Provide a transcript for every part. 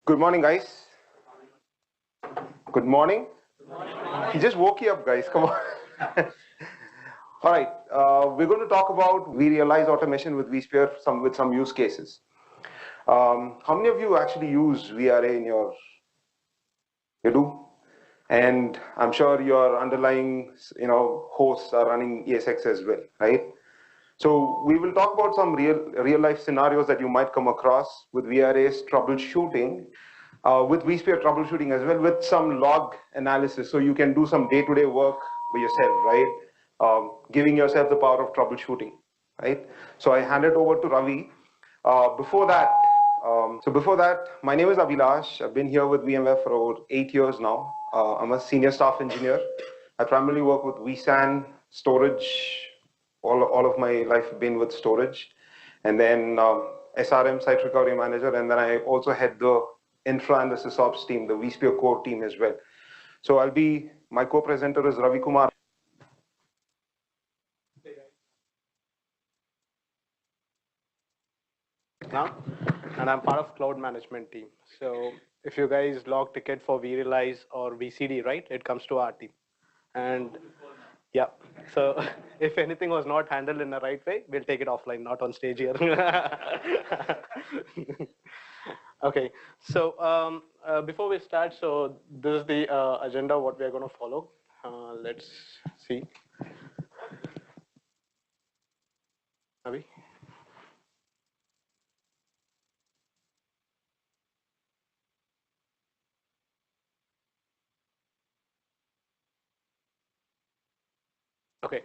Good morning, guys. Good morning. He just woke you up, guys. Come on. All right. We're going to talk about vRealize automation with vSphere with some use cases. How many of you actually use VRA in your? You do. And I'm sure your underlying, hosts are running ESX as well, right? So we will talk about some real life scenarios that you might come across with VRA's troubleshooting, with vSphere troubleshooting as well, with some log analysis, so you can do some day-to-day work by yourself, right? Giving yourself the power of troubleshooting, right? So I hand it over to Ravi. Before that, my name is Abhilash. I've been here with VMware for over 8 years now. I'm a senior staff engineer. I primarily work with vSAN, storage. All of my life have been with storage. And then SRM, Site Recovery Manager. And then I also head the infra and the sysops team, the vSphere core team as well. So my co-presenter is Ravi Kumar. Now, and I'm part of cloud management team. So if you guys log ticket for vRealize or VCD, right, it comes to our team. And yeah, so if anything was not handled in the right way, we'll take it offline, not on stage here. Okay, so before we start, so this is the agenda, what we're going to follow. Let's see. Avi? Okay.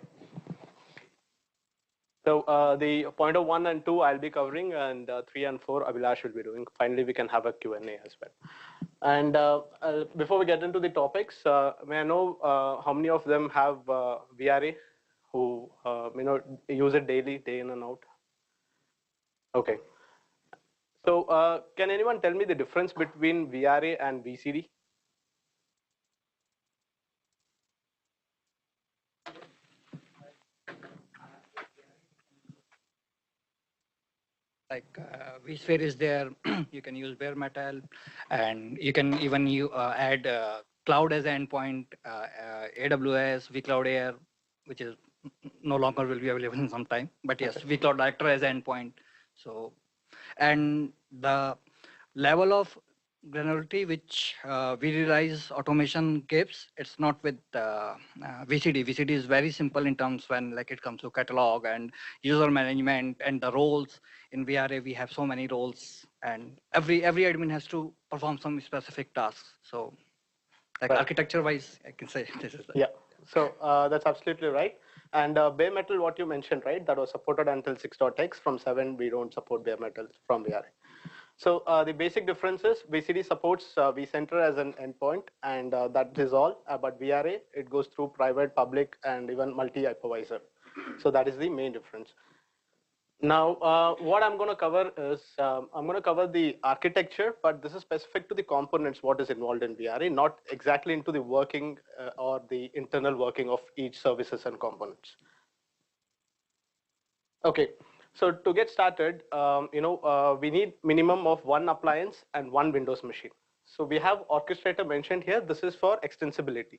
So the pointer 1 and 2 I'll be covering, and 3 and 4 Abhilash will be doing. Finally, we can have a Q&A as well. And before we get into the topics, may I know how many of them have VRA who use it daily, day in and out? Okay. So can anyone tell me the difference between VRA and VCD? Like vSphere is there, you can use bare metal, and you can even add cloud as an endpoint, AWS, vCloud Air, which is no longer will be available in some time. But yes, vCloud Director as an endpoint. So, and the level of granularity which vRealize automation gives, it's not with VCD. VCD is very simple in terms when like it comes to catalog and user management and the roles. In VRA, we have so many roles, and every admin has to perform some specific tasks. So, like Right. architecture-wise, I can say this is. Yeah. So that's absolutely right. And bare metal, what you mentioned, right? That was supported until 6.x. From 7, we don't support bare metal from VRA. So the basic difference is VCD supports vCenter as an endpoint, and that is all. But VRA, it goes through private, public, and even multi-hypervisor. So that is the main difference. Now, what I'm going to cover is, I'm going to cover the architecture, but this is specific to the components, what is involved in VRA, not exactly into the working or the internal working of each services and components. Okay, so to get started, we need minimum of 1 appliance and 1 Windows machine. So we have orchestrator mentioned here. This is for extensibility,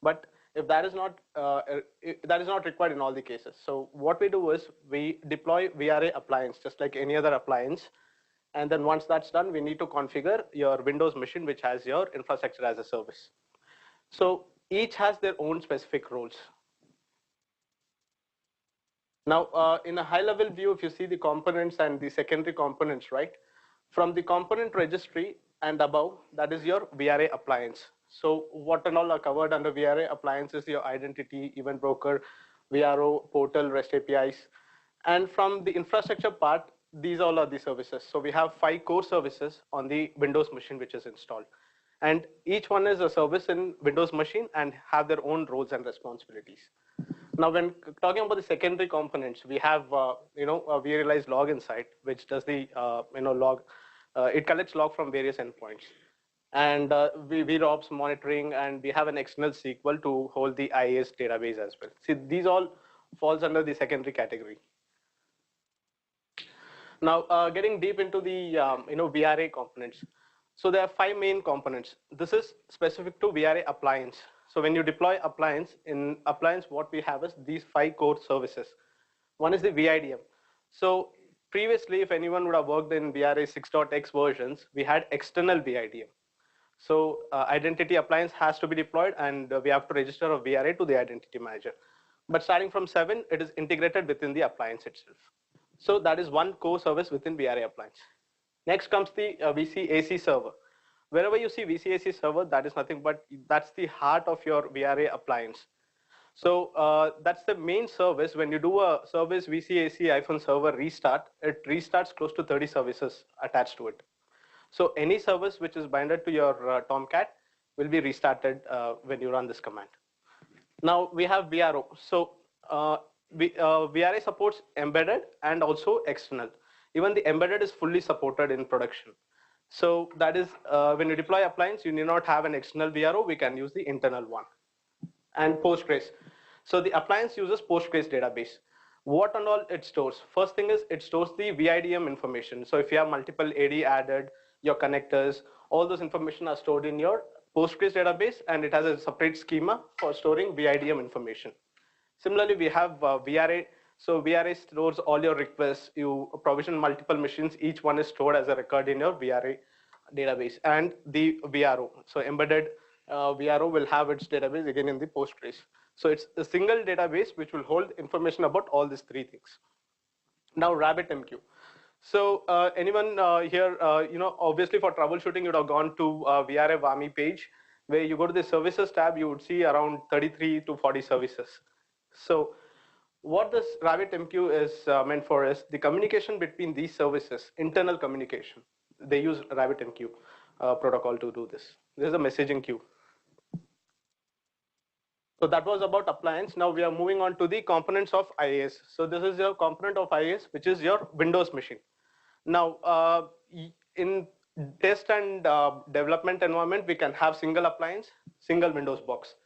but if that is not required in all the cases. So what we do is we deploy VRA appliance just like any other appliance, and then once that's done, we need to configure your Windows machine, which has your infrastructure as a service. So each has their own specific roles. Now, in a high-level view, if you see the components and the secondary components, right? From the component registry and above, that is your VRA appliance. So what and all are covered under VRA appliance is your identity, event broker, VRO, portal, REST APIs. And from the infrastructure part, these all are the services. So we have 5 core services on the Windows machine which is installed. And each one is a service in Windows machine and have their own roles and responsibilities. Now, when talking about the secondary components, we have a vRealize log inside, which does the log. It collects log from various endpoints, and VROPS monitoring, and we have an external SQL to hold the IAS database as well. See, these all falls under the secondary category. Now, getting deep into the VRA components. So there are 5 main components. This is specific to VRA appliance. So when you deploy appliance, in appliance what we have is these 5 core services. One is the VIDM. So previously, if anyone would have worked in VRA 6.x versions, we had external VIDM. So identity appliance has to be deployed, and we have to register a VRA to the identity manager. But starting from 7, it is integrated within the appliance itself. So that is one core service within VRA appliance. Next comes the VCAC server. Wherever you see VCAC server, that is nothing but that's the heart of your VRA appliance. So that's the main service. When you do a service VCAC-server restart, it restarts close to 30 services attached to it. So any service which is binded to your Tomcat will be restarted when you run this command. Now we have VRO. So VRA supports embedded and also external. Even the embedded is fully supported in production. So that is when you deploy appliance, you need not have an external VRO. We can use the internal one. And Postgres. So the appliance uses Postgres database. What and all it stores? First thing is it stores the VIDM information. So if you have multiple AD added, your connectors, all those information are stored in your Postgres database, and it has a separate schema for storing VIDM information. Similarly, we have VRA. So VRA stores all your requests. You provision multiple machines. Each one is stored as a record in your VRA database. And the VRO. So embedded VRO will have its database again in the Postgres. So it's a single database which will hold information about all these 3 things. Now RabbitMQ. So anyone here, obviously for troubleshooting, you would have gone to VRA VMI page, where you go to the services tab, you would see around 33 to 40 services. So what this RabbitMQ is meant for is the communication between these services, internal communication. They use RabbitMQ protocol to do this. This is a messaging queue. So that was about appliance. Now we are moving on to the components of IaaS. So this is your component of IaaS, which is your Windows machine. Now in test and development environment, we can have single appliance, single Windows box.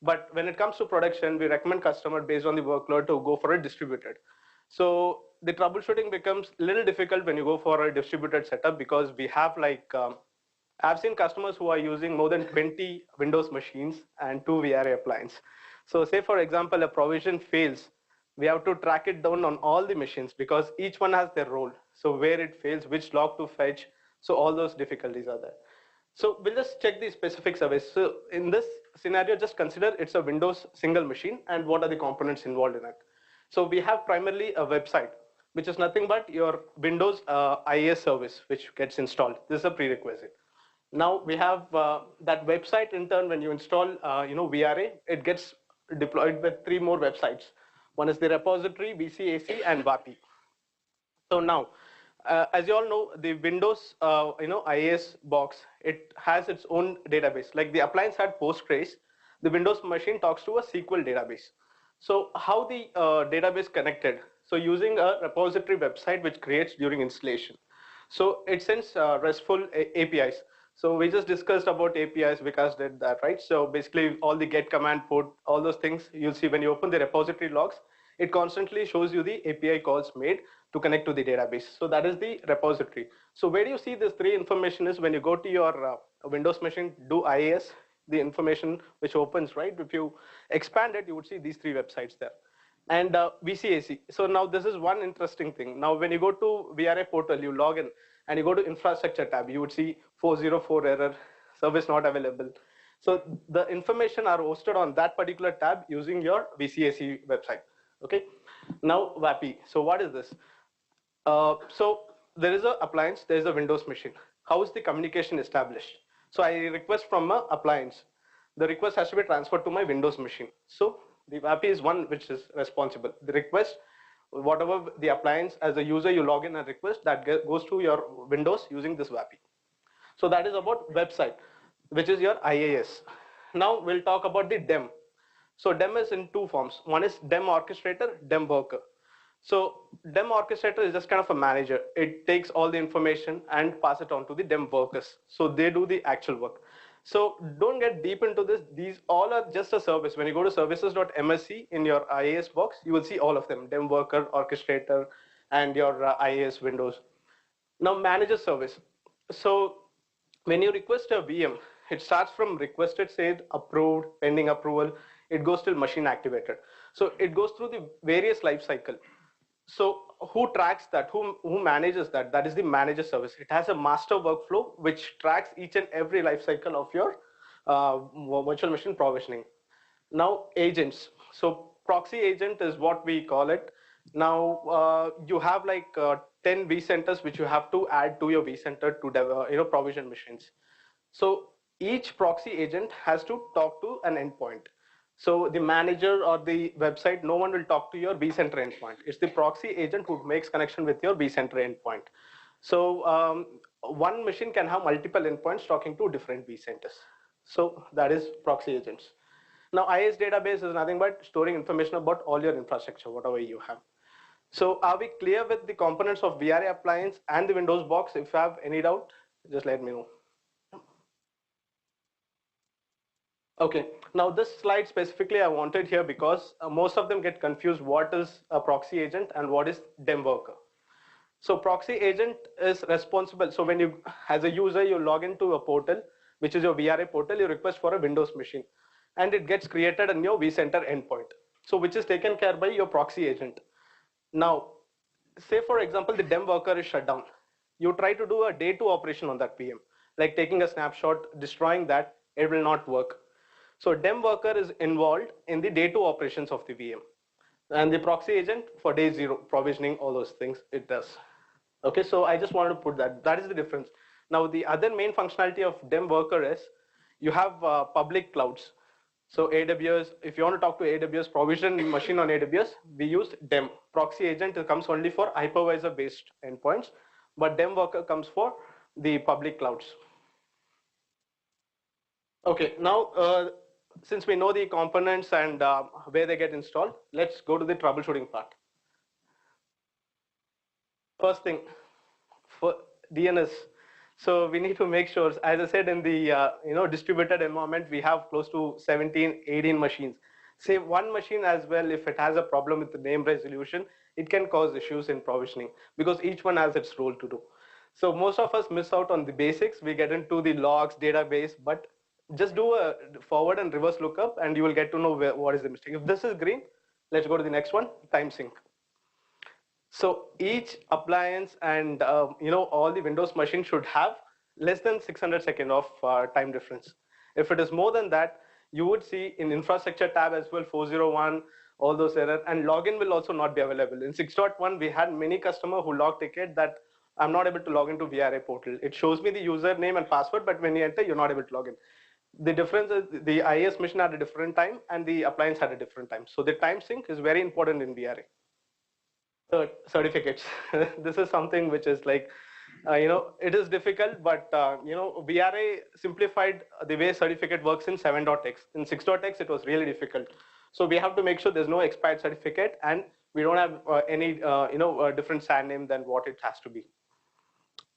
But when it comes to production, we recommend customer based on the workload to go for a distributed. So the troubleshooting becomes a little difficult when you go for a distributed setup, because we have like, I've seen customers who are using more than 20 Windows machines and 2 VRA appliances. So say for example, a provision fails, we have to track it down on all the machines because each one has their role. So where it fails, which log to fetch. So all those difficulties are there. So we'll just check the specific service. So in this scenario, just consider it's a Windows single machine and what are the components involved in it. So we have primarily a website, which is nothing but your Windows IaaS service, which gets installed. This is a prerequisite. Now we have that website in turn, when you install VRA, it gets deployed with 3 more websites. One is the repository, VCAC, and VAPI. So now, as you all know, the Windows IaaS box, it has its own database. Like the appliance had Postgres, the Windows machine talks to a SQL database. So how the database connected? So using a repository website which creates during installation. So it sends RESTful APIs. So we just discussed about APIs, Vikas did that, right? So basically all the get command, put, all those things, you'll see when you open the repository logs, it constantly shows you the API calls made to connect to the database. So that is the repository. So where do you see this 3 information is when you go to your Windows machine, do IaaS, the information which opens, right? If you expand it, you would see these 3 websites there. And VCAC. So now this is one interesting thing. Now when you go to VRA portal, you log in and you go to infrastructure tab, you would see 404 error, service not available. So the information are hosted on that particular tab using your VCAC website. Okay. Now VAPI. So what is this? So there is a appliance, there is a Windows machine. How is the communication established? So I request from an appliance. The request has to be transferred to my Windows machine. So the VAPI is one which is responsible. The request, whatever the appliance, as a user you log in and request, that goes to your Windows using this VAPI. So that is about website, which is your IaaS. Now we'll talk about the DEM. So DEM is in 2 forms. One is DEM orchestrator, DEM worker. So DEM orchestrator is just kind of a manager. It takes all the information and pass it on to the DEM workers. So they do the actual work. So don't get deep into this. These all are just a service. When you go to services.msc in your IaaS box, you will see all of them, DEM worker, orchestrator, and your IaaS windows. Now manager service. So When you request a VM, it starts from requested state, approved, pending approval. It goes till machine activated. So it goes through the various life cycle. So who tracks that? Who manages that? That is the manager service. It has a master workflow which tracks each and every life cycle of your virtual machine provisioning. Now agents. So proxy agent is what we call it. Now you have like 10 vCenters which you have to add to your vCenter to provision machines. So each proxy agent has to talk to an endpoint. So the manager or the website, no one will talk to your vCenter endpoint. It's the proxy agent who makes connection with your vCenter endpoint. So one machine can have multiple endpoints talking to different vCenters. So that is proxy agents. Now IaaS database is nothing but storing information about all your infrastructure, whatever you have. So are we clear with the components of VRA appliance and the Windows box? If you have any doubt, just let me know. Okay, now this slide specifically I wanted here because most of them get confused what is a proxy agent and what is DEM worker. So proxy agent is responsible. So when you, as a user, you log into a portal, which is your VRA portal, you request for a Windows machine and it gets created on your vCenter endpoint. So which is taken care by your proxy agent. Now, say for example, the DEM worker is shut down. You try to do a day 2 operation on that VM, like taking a snapshot, destroying that, it will not work. So DEM worker is involved in the day 2 operations of the VM. And the proxy agent for day 0, provisioning, all those things, it does. Okay, so I just wanted to put that. That is the difference. Now, the other main functionality of DEM worker is you have public clouds. So AWS, if you want to talk to AWS, provision machine on AWS, we use DEM. Proxy agent comes only for hypervisor-based endpoints, but DEM worker comes for the public clouds. Okay, now since we know the components and where they get installed, let's go to the troubleshooting part. First thing, for DNS, so we need to make sure, as I said, in the distributed environment, we have close to 17, 18 machines. Say one machine as well, if it has a problem with the name resolution, it can cause issues in provisioning because each one has its role to do. So most of us miss out on the basics. We get into the logs, database, but just do a forward and reverse lookup and you will get to know what is the mistake. If this is green, let's go to the next one, time sync. So each appliance and all the Windows machine should have less than 600 seconds of time difference. If it is more than that, you would see in infrastructure tab as well 401, all those errors, and login will also not be available. In 6.1, we had many customers who logged ticket that I'm not able to log into VRA portal. It shows me the username and password, but when you enter, you're not able to log in. The difference is the IaaS machine had a different time and the appliance had a different time. So the time sync is very important in VRA. Certificates. This is something which is like, it is difficult, but VRA simplified the way certificate works in 7.x. In 6.x, it was really difficult. So we have to make sure there's no expired certificate and we don't have any, different SAN name than what it has to be.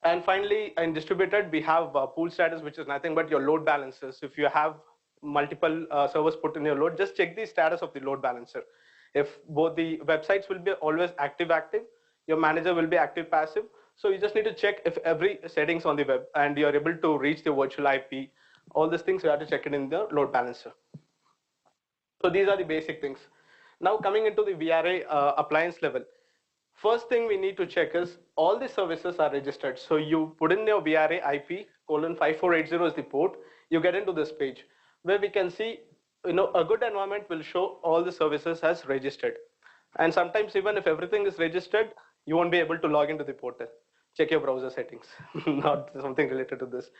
And finally, in distributed, we have pool status, which is nothing but your load balancers. If you have multiple servers put in your load, just check the status of the load balancer. If both the websites will be always active, your manager will be active, passive. So you just need to check if every settings on the web and you're able to reach the virtual IP, all these things you have to check it in the load balancer. So these are the basic things. Now coming into the VRA appliance level. First thing we need to check is all the services are registered. So you put in your VRA IP :5480 is the port. You get into this page where we can see, a good environment will show all the services as registered. And sometimes even if everything is registered, you won't be able to log into the portal. Check your browser settings, not something related to this.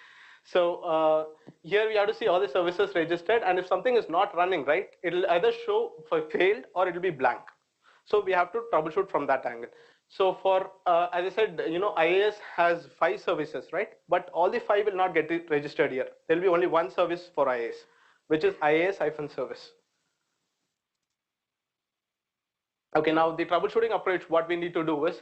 So here we have to see all the services registered. And if something is not running, right, it'll either show for failed or it'll be blank. So we have to troubleshoot from that angle. So for, as I said, IaaS has 5 services, right? But all the 5 will not get registered here. There'll be only one service for IaaS, which is IaaS-service. Okay, now the troubleshooting approach, what we need to do is,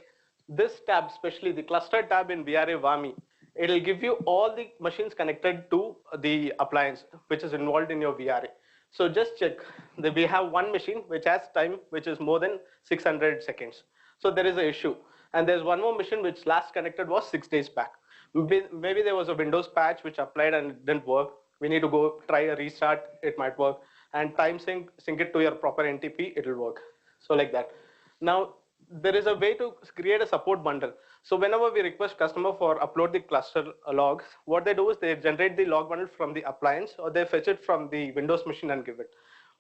this tab, especially the cluster tab in VRA VMI, it'll give you all the machines connected to the appliance, which is involved in your VRA. So just check we have one machine which has time which is more than 600 seconds. So there is an issue. And there's one more machine which last connected was 6 days back. Maybe there was a Windows patch which applied and it didn't work. We need to go try a restart, it might work. And time sync it to your proper NTP, it will work. So like that. Now, there is a way to create a support bundle. So whenever we request customer for upload the cluster logs, what they do is they generate the log bundle from the appliance or they fetch it from the Windows machine and give it.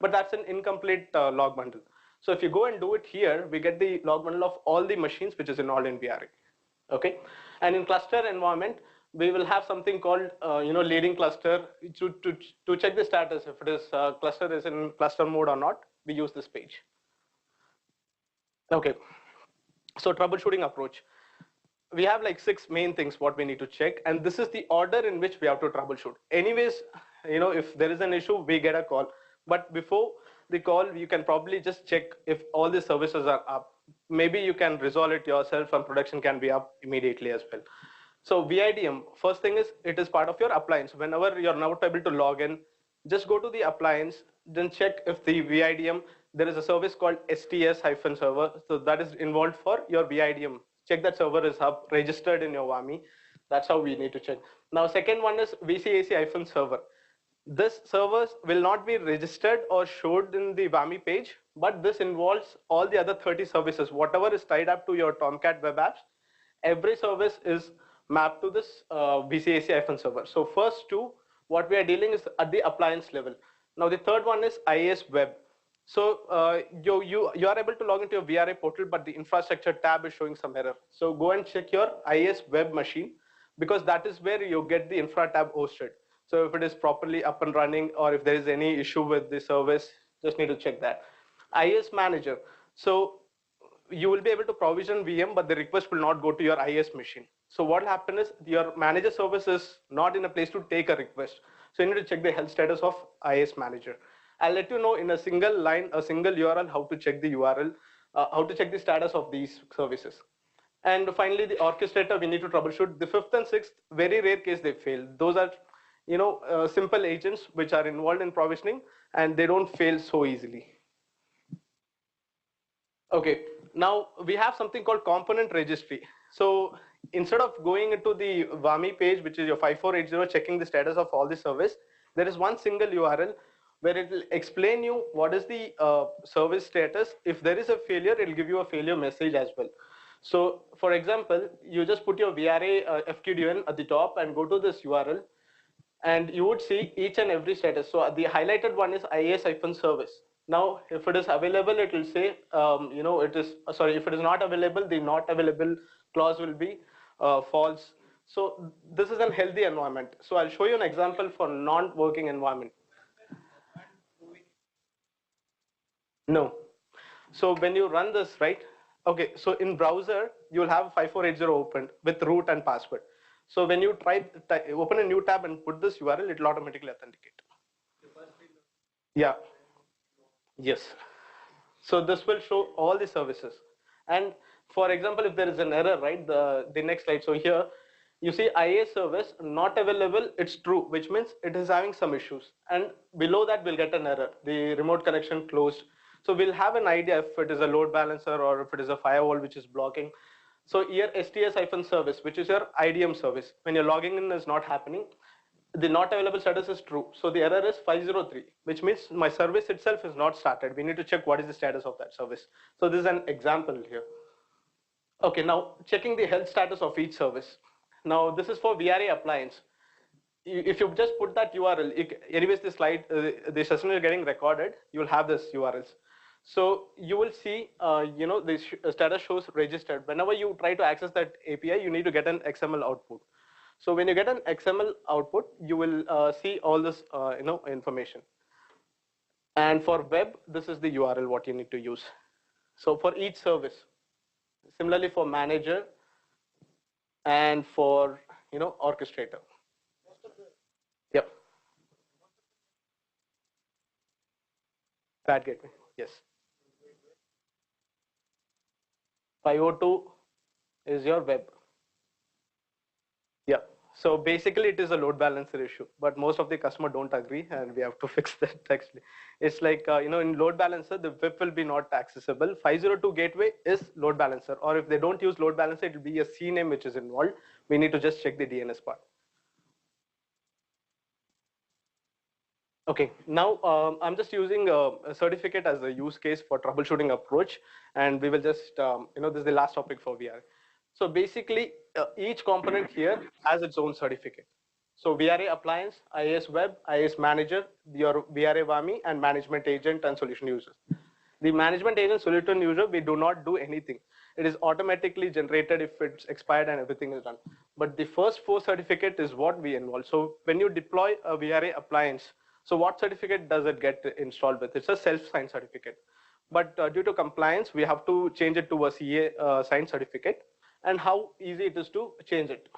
But that's an incomplete log bundle. So if you go and do it here, we get the log bundle of all the machines which is involved in VRA. Okay, and in cluster environment, we will have something called leading cluster to check the status if it is cluster is in cluster mode or not. We use this page. Okay, so troubleshooting approach. We have like 6 main things what we need to check, and this is the order in which we have to troubleshoot. Anyways, if there is an issue, we get a call. But before the call, you can probably just check if all the services are up. Maybe you can resolve it yourself and production can be up immediately as well. So VIDM, first thing is it is part of your appliance. Whenever you're not able to log in, just go to the appliance, then check if the VIDM, there is a service called STS-server. So that is involved for your VIDM. Check that server is up, registered in your VMI. That's how we need to check. Now, second one is VCAC-server. This servers will not be registered or showed in the VMI page, but this involves all the other 30 services. Whatever is tied up to your Tomcat web apps, every service is mapped to this VCAC-server. So first two, what we are dealing is at the appliance level. Now the third one is IIS web. So you are able to log into your VRA portal, but the infrastructure tab is showing some error. So go and check your IIS web machine, because that is where you get the infra tab hosted. So if it is properly up and running, or if there is any issue with the service, just need to check that. IIS manager. So you will be able to provision VM, but the request will not go to your IIS machine. So what will happen is your manager service is not in a place to take a request. So you need to check the health status of IIS manager. I'll let you know in a single line, a single URL, how to check the URL, how to check the status of these services. And finally, the orchestrator, we need to troubleshoot. The 5th and 6th, very rare case they fail. Those are simple agents which are involved in provisioning, and they don't fail so easily. Okay, now we have something called component registry. So instead of going into the VMI page, which is your 5480, checking the status of all the service, there is one single URL where it will explain you what is the service status. If there is a failure, it will give you a failure message as well. So for example, you just put your VRA FQDN at the top and go to this URL, and you would see each and every status. So the highlighted one is IIS-service. Now, if it is available, it will say, it is, sorry, if it is not available, the not available clause will be false. So this is a healthy environment. So I'll show you an example for non-working environment. No. So when you run this, right? Okay, so in browser, you'll have 5480 opened with root and password. So when you open a new tab and put this URL, it will automatically authenticate. Yeah. Yes. So this will show all the services. And for example, if there is an error, right, the next slide. So here you see IIS service not available, it's true, which means it is having some issues. And below that, we'll get an error, the remote connection closed. So we'll have an idea if it is a load balancer or if it is a firewall which is blocking. So here STS-service, which is your IDM service. When you're logging in is not happening, the not available status is true. So the error is 503, which means my service itself is not started. We need to check what is the status of that service. So this is an example here. Okay, now checking the health status of each service. Now this is for VRA appliance. If you just put that URL, anyways, the slide, the session is getting recorded, you will have this URLs. So you will see, the status shows registered. Whenever you try to access that API, you need to get an XML output. So when you get an XML output, you will see all this, information. And for web, this is the URL what you need to use. So for each service, similarly for manager and for orchestrator. Yep. Bad gateway. Yes. 502 is your web. Yeah. So basically it is a load balancer issue, but most of the customer don't agree and we have to fix that actually. It's like, in load balancer, the VIP will be not accessible. 502 gateway is load balancer, or if they don't use load balancer, it will be a CNAME which is involved. We need to just check the DNS part. Okay, now I'm just using a certificate as a use case for troubleshooting approach, and we will just, this is the last topic for VRA. So basically, each component here has its own certificate. So VRA appliance, IIS web, IIS manager, your VRA WAMI, and management agent and solution users. The management agent solution user, we do not do anything. It is automatically generated if it's expired and everything is done. But the first 4 certificate is what we involve. So when you deploy a VRA appliance, so what certificate does it get installed with? It's a self-signed certificate. But due to compliance, we have to change it to a CA signed certificate. And how easy it is to change it.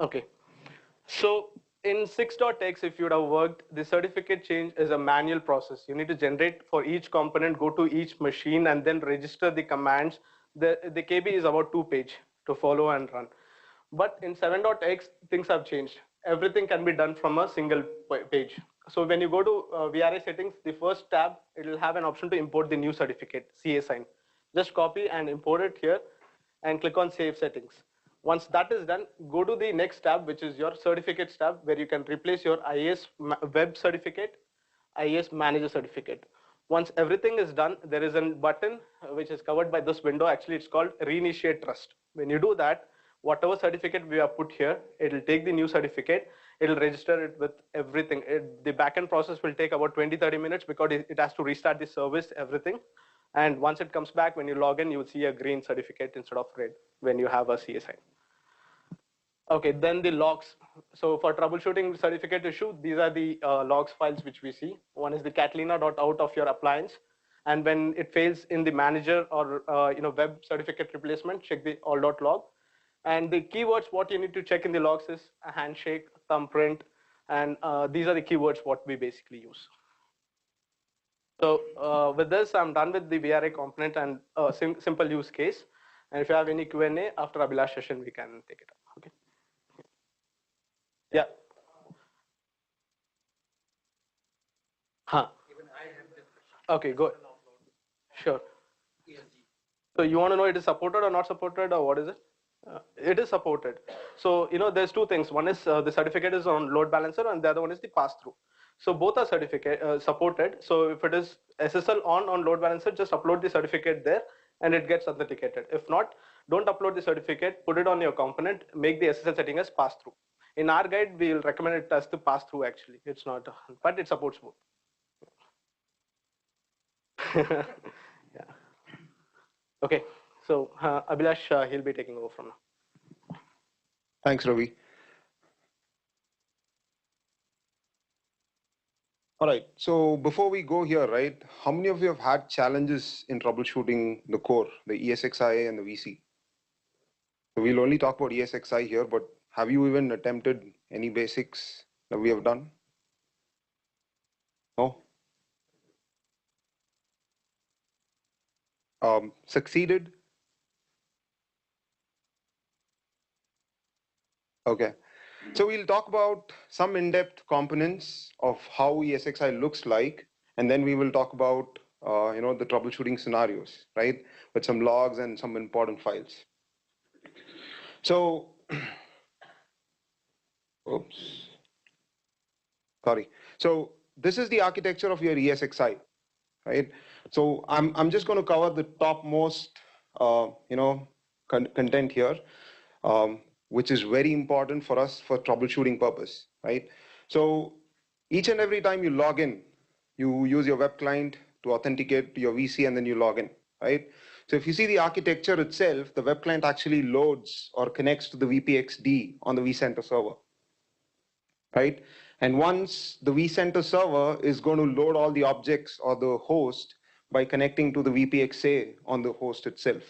Okay, so in 6.x, if you would have worked, the certificate change is a manual process. You need to generate for each component, go to each machine, and then register the commands. The KB is about 2 pages to follow and run. But in 7.x, things have changed. Everything can be done from a single page. So when you go to VRA settings, the first tab, it will have an option to import the new certificate, CA sign. Just copy and import it here and click on Save Settings. Once that is done, go to the next tab, which is your certificates tab, where you can replace your IIS web certificate, IIS manager certificate. Once everything is done, there is a button which is covered by this window. Actually, it's called Reinitiate Trust. When you do that, whatever certificate we have put here, it will take the new certificate, it will register it with everything. The backend process will take about 20-30 minutes because it has to restart the service, everything. And once it comes back, when you log in, you will see a green certificate instead of red when you have a CSI. Okay, then the logs. So for troubleshooting certificate issue, these are the logs files which we see. One is the catalina.out of your appliance. And when it fails in the manager or web certificate replacement, check the all.log. And the keywords, what you need to check in the logs is a handshake, thumbprint, and these are the keywords what we basically use. So with this, I'm done with the VRA component and simple use case. And if you have any Q&A after Abhilash session, we can take it up. Okay. Yeah. Huh. Okay, good. Sure. So you want to know it is supported or not supported, or what is it? It is supported. So there's 2 things. One is the certificate is on load balancer, and the other one is the pass-through. So both are supported. So if it is SSL on load balancer, just upload the certificate there, and it gets authenticated. If not, don't upload the certificate. Put it on your component. Make the SSL setting as pass-through. In our guide, we will recommend it as the pass-through. Actually, it's not, but it supports both. Yeah. Okay. So Abhilash, he'll be taking over from now. Thanks, Ravi. All right. So before we go here, right, how many of you have had challenges in troubleshooting the core, the ESXi and the VC? So we'll only talk about ESXi here, but have you even attempted any basics that we have done? No? Succeeded? Okay. So we'll talk about some in-depth components of how ESXi looks like, and then we will talk about the troubleshooting scenarios, right? With some logs and some important files. So, oops, sorry. So this is the architecture of your ESXi, right? So I'm just going to cover the topmost, content here. Which is very important for us for troubleshooting purpose, right? So each and every time you log in, you use your web client to authenticate to your VC and then you log in, right? So if you see the architecture itself, the web client actually loads or connects to the VPXD on the vCenter server, right? And once the vCenter server is going to load all the objects or the host by connecting to the VPXA on the host itself,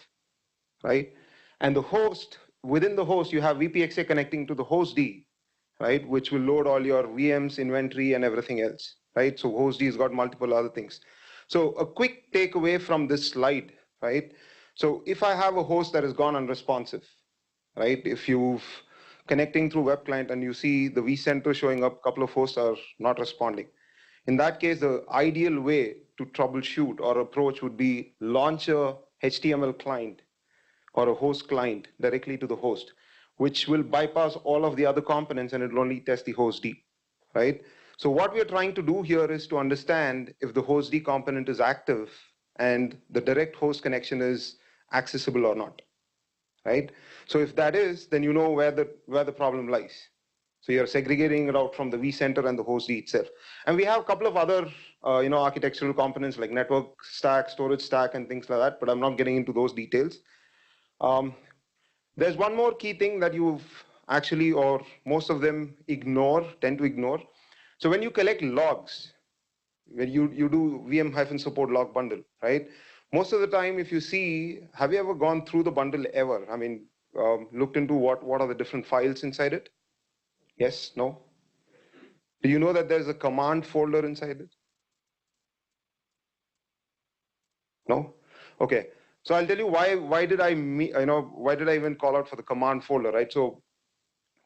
right? And the host, within the host, you have VPXA connecting to the hostd, right? Which will load all your VMs, inventory, and everything else, right? So hostd has got multiple other things. So a quick takeaway from this slide, right? So if I have a host that has gone unresponsive, right? If you've connecting through web client and you see the vCenter showing up, a couple of hosts are not responding. In that case, the ideal way to troubleshoot or approach would be launch a HTML client or a host client directly to the host, which will bypass all of the other components and it will only test the host D, right? So what we are trying to do here is to understand if the host D component is active and the direct host connection is accessible or not, right? So if that is, then you know where the problem lies. So you're segregating it out from the vCenter and the host D itself. And we have a couple of other architectural components like network stack, storage stack, and things like that, but I'm not getting into those details. There's one more key thing that you've actually, or most of them tend to ignore. So when you collect logs, when you do vm-support log bundle, right? Most of the time, if you see, have you ever gone through the bundle ever? I mean, looked into what are the different files inside it? Yes, no? Do you know that there's a command folder inside it? No? Okay. So I'll tell you why did I even call out for the command folder, right? So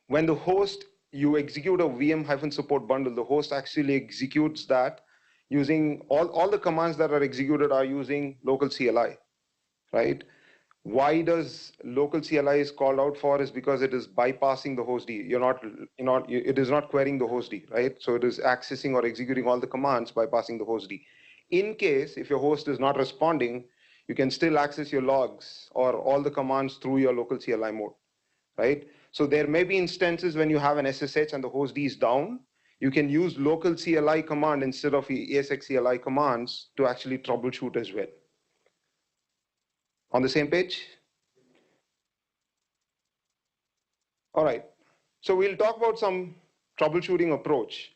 when the host, you execute a vm-support bundle, the host actually executes that using all the commands that are executed are using local CLI, right? Why does local CLI is called out for is because it is bypassing the host D. It is not querying the host D, right? So it is accessing or executing all the commands bypassing the host D. In case, if your host is not responding, you can still access your logs or all the commands through your local CLI mode, right? So there may be instances when you have an SSH and the host D is down, you can use local CLI command instead of ESXi commands to actually troubleshoot as well. On the same page? All right. So we'll talk about some troubleshooting approach.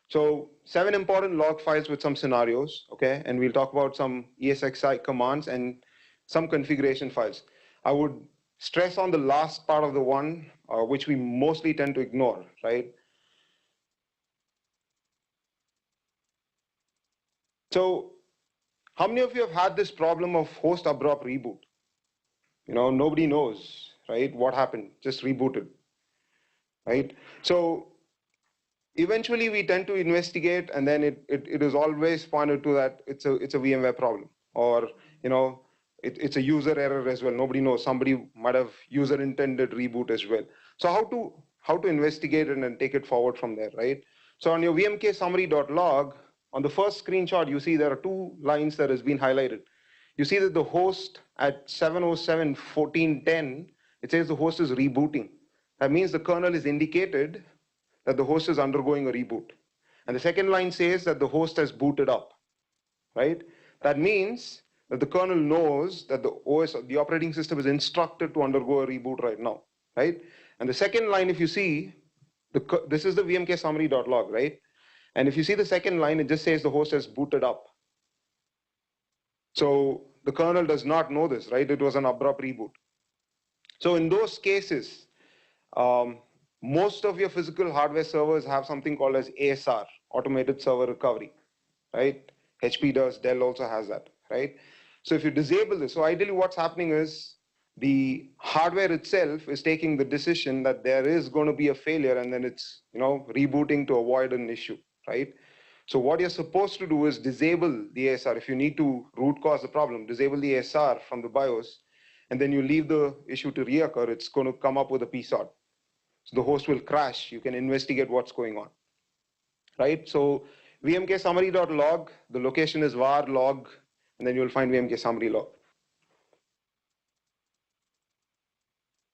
So 7 important log files with some scenarios, okay? And we'll talk about some ESXi commands and some configuration files. I would stress on the last part of the one, which we mostly tend to ignore, right? So how many of you have had this problem of host abrupt reboot? You know, nobody knows, right? What happened? Just rebooted, right? So eventually we tend to investigate, and then it is always pointed to that it's a VMware problem, or it's a user error as well. Nobody knows. Somebody might have user intended reboot as well. So how to investigate it and take it forward from there, right? So on your vmksummary.log, on the first screenshot, you see there are 2 lines that has been highlighted. You see that the host at 707.14.10, it says the host is rebooting. That means the kernel is indicated that the host is undergoing a reboot. And the second line says that the host has booted up, right? That means that the kernel knows that the OS, the operating system, is instructed to undergo a reboot right now, right? And the second line, if you see, this is the vmksummary.log, right? And if you see the second line, it just says the host has booted up. So the kernel does not know this, right? It was an abrupt reboot. So in those cases, most of your physical hardware servers have something called as ASR, Automated Server Recovery, right? HP does, Dell also has that, right? So if you disable this, so ideally what's happening is the hardware itself is taking the decision that there is going to be a failure, and then it's rebooting to avoid an issue, right? So what you're supposed to do is disable the ASR. If you need to root cause the problem, disable the ASR from the BIOS, and then you leave the issue to reoccur, it's going to come up with a PSOD. So the host will crash. You can investigate what's going on, right? So vmksummary.log, the location is var.log, and then you'll find vmksummary.log.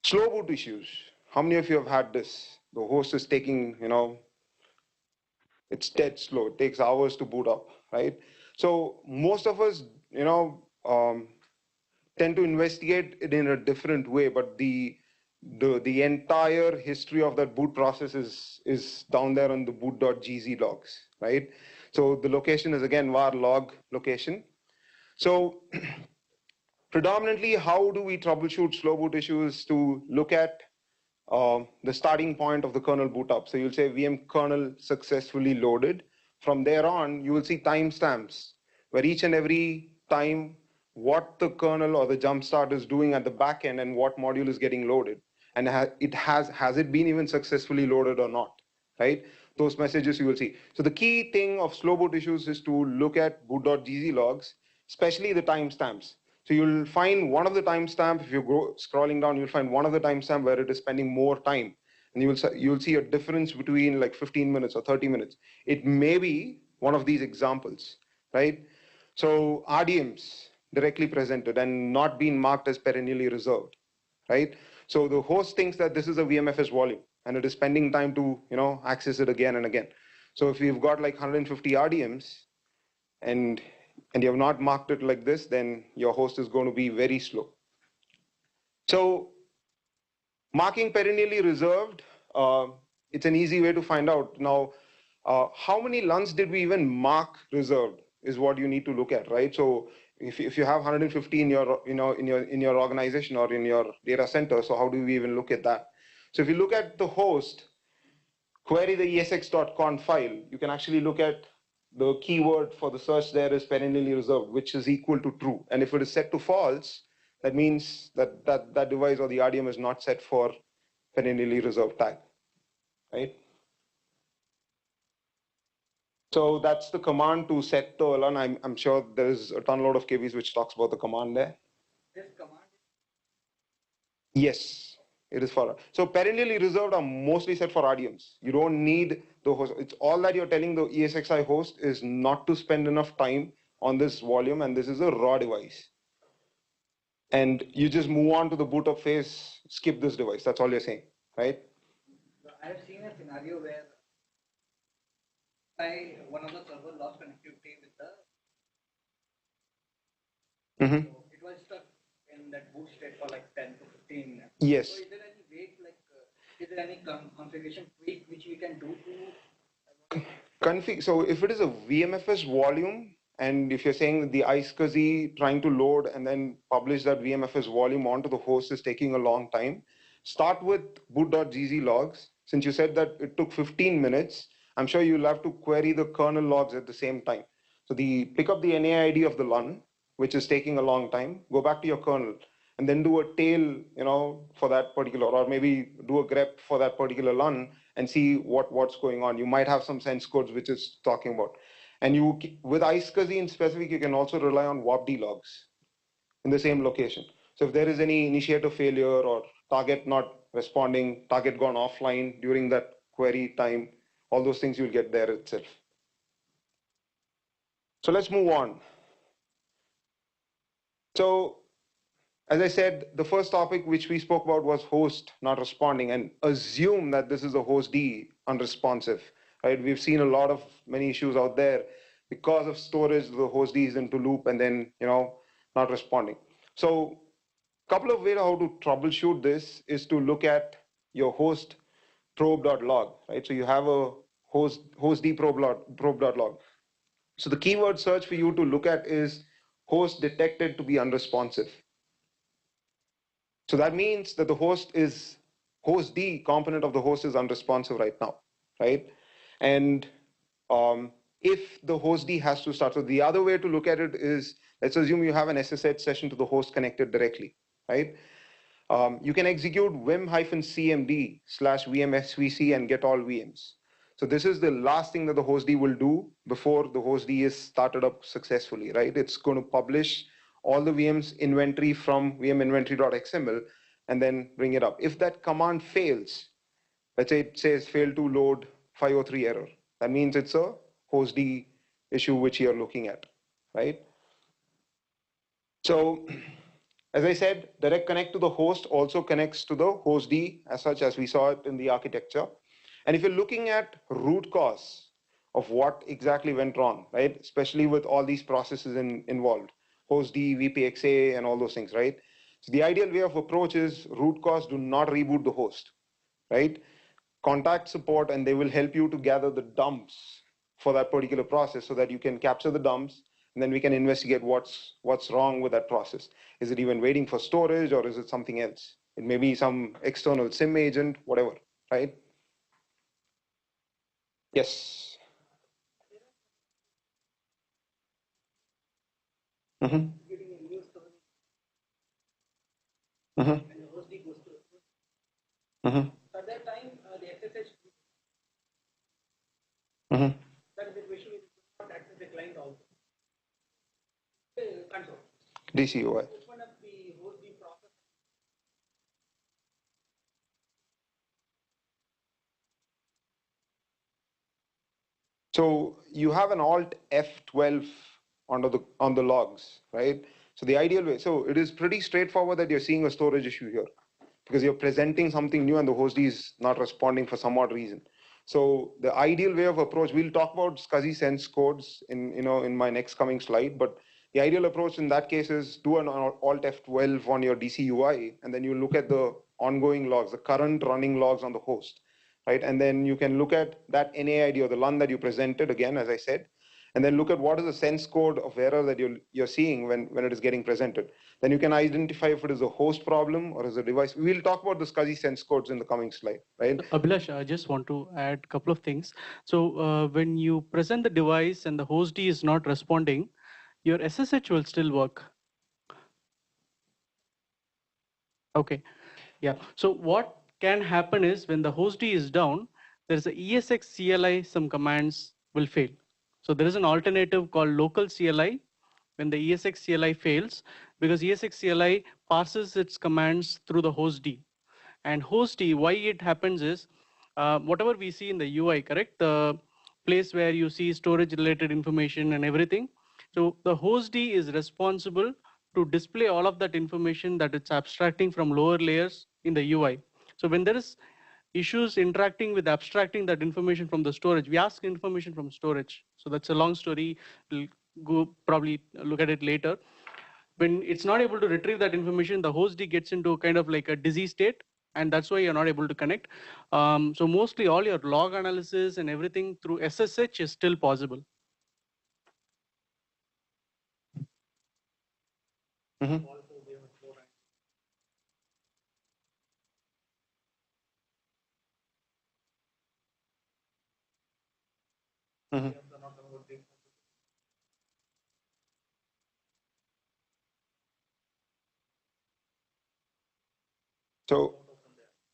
Slow boot issues. How many of you have had this? The host is taking, it's dead slow. It takes hours to boot up, right? So most of us, tend to investigate it in a different way, but the entire history of that boot process is down there on the boot.gz logs, right? So the location is again var log location. So predominantly, how do we troubleshoot slow boot issues? To look at the starting point of the kernel boot up. So you'll say vmkernel successfully loaded. From there on, you will see timestamps where each and every time what the kernel or the jumpstart is doing at the back end and what module is getting loaded. And has it been even successfully loaded or not, right? Those messages you will see. So the key thing of slow boot issues is to look at boot.gz logs, especially the timestamps. So you'll find one of the timestamp, if you go scrolling down, you'll find one of the timestamp where it is spending more time. And you'll see a difference between like 15 minutes or 30 minutes. It may be one of these examples, right? So RDMs directly presented and not being marked as perennially reserved, right? So the host thinks that this is a VMFS volume and it is spending time to, access it again and again. So if you've got like 150 RDMs and you have not marked it like this, then your host is going to be very slow. So marking perennially reserved, it's an easy way to find out. Now, how many LUNs did we even mark reserved is what you need to look at, right? So if you have 150 in your, in your organization or in your data center, so how do we even look at that? So if you look at the host, query the esx.conf file, you can actually look at the keyword for the search there is perennially reserved, which is equal to true. And if it is set to false, that means that that device or the RDM is not set for perennially reserved tag, right? So that's the command to set the LUN. I'm sure there is a ton load of KBs which talks about the command there. This command? Yes, it is for. So perennially reserved are mostly set for RDMs. You don't need the host. It's all that you're telling the ESXi host is not to spend enough time on this volume, and this is a raw device. And you just move on to the boot up phase, skip this device. That's all you're saying, right? I have seen a scenario where one of the server lost connectivity with the. So it was stuck in that boot state for like 10 to 15 minutes. Yes. So is there any way, is there any configuration tweak which we can do to config? So if it is a VMFS volume, and if you're saying that the iSCSI trying to load and then publish that VMFS volume onto the host is taking a long time, start with boot.gz logs. Since you said that it took 15 minutes, I'm sure you'll have to query the kernel logs at the same time. So pick up the NAID of the LUN, which is taking a long time, go back to your kernel, and then do a tail, for that particular, or maybe do a grep for that particular LUN and see what's going on. You might have some sense codes which is talking about. And with iSCSI in specific, you can also rely on WAPD logs in the same location. So if there is any initiator failure or target not responding, target gone offline during that query time, all those things you'll get there itself. So let's move on. So as I said, the first topic which we spoke about was host not responding, and assume that this is a host D unresponsive, right? We've seen many issues out there because of storage, the host D is into loop and then, not responding. So a couple of ways how to troubleshoot this is to look at your host probe.log, right? So you have a host D probe.log. So the keyword search for you to look at is host detected to be unresponsive. So that means that the host D component of the host is unresponsive right now, right? And if the host D has to start, so the other way to look at it is, let's assume you have an SSH session to the host connected directly, right? You can execute vim-cmd/vmsvc and get all VMs. So this is the last thing that the host D will do before the host D is started up successfully, right? It's going to publish all the VMs inventory from vminventory.xml and then bring it up. If that command fails, let's say it says fail to load 503 error, that means it's a host D issue which you're looking at, right? So as I said, direct connect to the host also connects to the host D as such as we saw it in the architecture. And if you're looking at root cause of what exactly went wrong, right? Especially with all these processes involved, host D, VPXA, and all those things, right? So the ideal way of approach is root cause, do not reboot the host, right? Contact support and they will help you to gather the dumps for that particular process so that you can capture the dumps and then we can investigate what's wrong with that process. Is it even waiting for storage or is it something else? It may be some external SIM agent, whatever, right? Yes. Mm-hmm. When the host D goes to Mm-hmm. at that time the SSH Mm-hmm. that is the question is not access the client also. Console. DCUI. Open up the host D process. So you have an Alt F12 on the logs, right? So the ideal way, so it is pretty straightforward that you're seeing a storage issue here because you're presenting something new and the host is not responding for some odd reason. So the ideal way of approach, we'll talk about SCSI sense codes in my next coming slide, but the ideal approach in that case is do an Alt F12 on your DC UI, and then you look at the ongoing logs, the current running logs on the host, right? And then you can look at that NAID or the LUN that you presented again, as I said, and then look at what is the sense code of error that you're seeing when it is getting presented. Then you can identify if it is a host problem or is a device. We'll talk about the SCSI sense codes in the coming slide, right? Abhilash, I just want to add a couple of things. So when you present the device and the host D is not responding, your SSH will still work. Okay. Yeah. So what can happen is when the host D is down, there's a ESX CLI, some commands will fail. So there is an alternative called local CLI when the ESX CLI fails, because ESX CLI passes its commands through the host D. And host D, why it happens is, whatever we see in the UI, correct? The place where you see storage related information and everything. So the host D is responsible to display all of that information that it's abstracting from lower layers in the UI. So when there is issues interacting with abstracting that information from the storage, we ask information from storage. So that's a long story. We'll go probably look at it later. When it's not able to retrieve that information, the host D gets into kind of like a dizzy state, and that's why you're not able to connect. So mostly all your log analysis and everything through SSH is still possible. Mm-hmm. Mm-hmm. So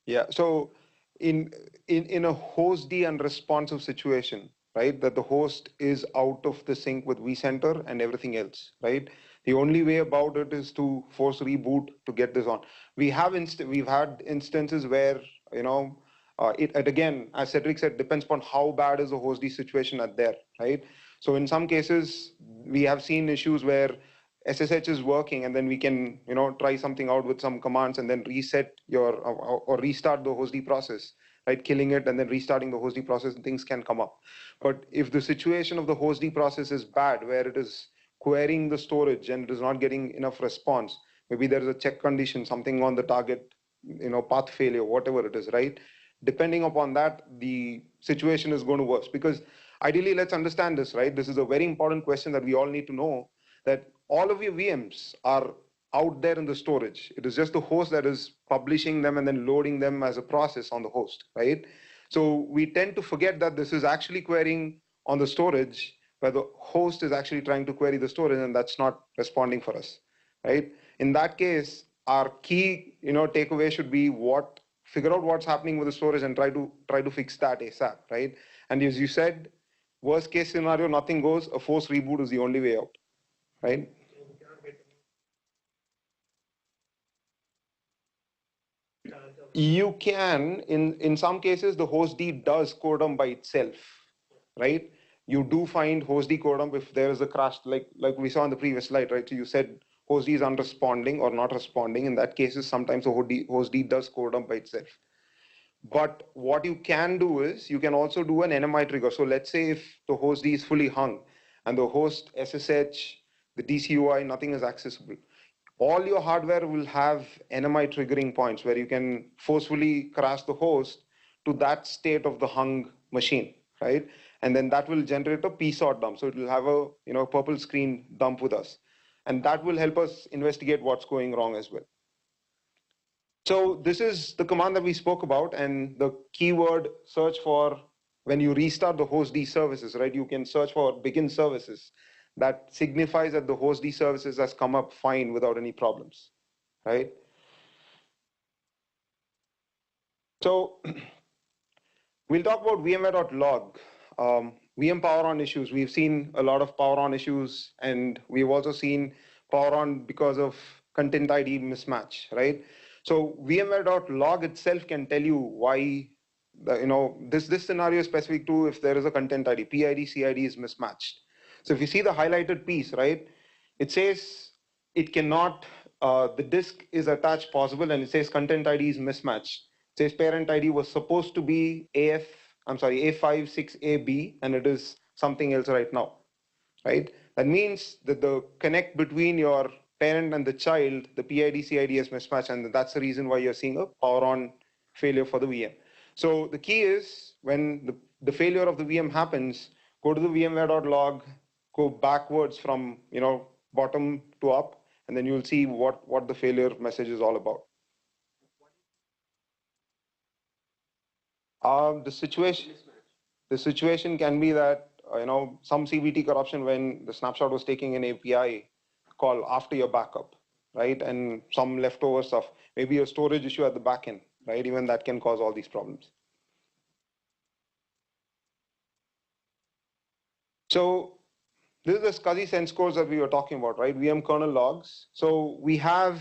yeah, so in a host D unresponsive situation, right, that the host is out of the sync with vCenter and everything else, right? The only way about it is to force reboot to get this on. We've had instances where it again, as Cedric said, depends upon how bad is the host D situation at there, right? So in some cases, we have seen issues where SSH is working, and then we can try something out with some commands and then reset your or restart the hostd process, right? Killing it and then restarting the hostd process, and things can come up. But if the situation of the hostd process is bad, where it is querying the storage and it is not getting enough response, maybe there is a check condition, something on the target, path failure, whatever it is, right? Depending upon that, the situation is going to worse. Because ideally, let's understand this, right? This is a very important question that we all need to know, that all of your VMs are out there in the storage. It is just the host that is publishing them and then loading them as a process on the host, right? So we tend to forget that this is actually querying on the storage, where the host is actually trying to query the storage, and that's not responding for us, right? In that case, our key takeaway should be figure out what's happening with the storage and try to fix that ASAP, right? And as you said, worst case scenario, nothing goes, a forced reboot is the only way out, right? You can, in some cases, the host D does core dump by itself, right? You do find host D core dump if there is a crash, like we saw on the previous slide, right? So you said host D is unresponding or not responding. In that cases, sometimes the host D does core dump by itself. But what you can do is you can also do an NMI trigger. So let's say if the host D is fully hung and the host SSH, the DCUI, nothing is accessible, all your hardware will have NMI triggering points where you can forcefully crash the host to that state of the hung machine, right? And then that will generate a PSOT dump. So it will have a purple screen dump with us. And that will help us investigate what's going wrong as well. So this is the command that we spoke about, and the keyword search for when you restart the host D services, right? You can search for begin services. That signifies that the host D services has come up fine without any problems, right? So we'll talk about vmware.log. VM power on issues. We've seen a lot of power on issues, and we've also seen power on because of content ID mismatch, right? So vmware.log itself can tell you why this scenario is specific to if there is a content ID, PID, CID is mismatched. So if you see the highlighted piece, right, it says it cannot, the disk is attached possible, and it says content ID is mismatched. It says parent ID was supposed to be A56AB, and it is something else right now, right? That means that the connect between your parent and the child, the PID, CID is mismatched, and that's the reason why you're seeing a power on failure for the VM. So the key is when the failure of the VM happens, go to the vmware.log, go backwards from bottom to up, and then you'll see what the failure message is all about. The situation can be that some CVT corruption when the snapshot was taking an API call after your backup, right? And some leftover stuff, maybe a storage issue at the back end, right? Even that can cause all these problems. So this is the SCSI sense codes that we were talking about, right? vmkernel logs. So we have,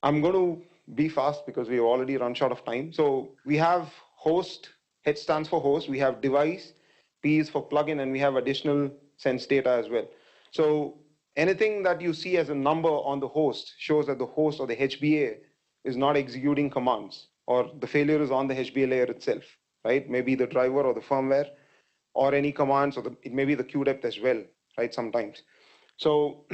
I'm going to be fast because we've already run short of time. So we have host, H stands for host. We have device, P is for plugin, and we have additional sense data as well. So anything that you see as a number on the host shows that the host or the HBA is not executing commands, or the failure is on the HBA layer itself, right? Maybe the driver or the firmware, or any commands, or it may be the queue depth as well, right, sometimes. So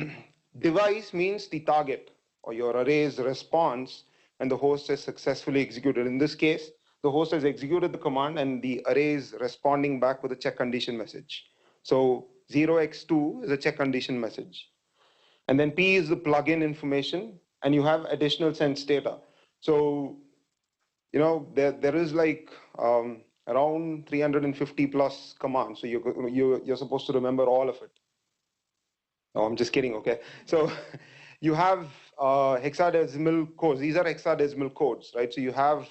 device means the target or your array's response, and the host has successfully executed. In this case, the host has executed the command and the array is responding back with a check condition message. So 0x2 is a check condition message. And then P is the plugin information, and you have additional sense data. So, there is like around 350 plus commands. So you're supposed to remember all of it. No, I'm just kidding, okay? So you have hexadecimal codes. These are hexadecimal codes, right? So you have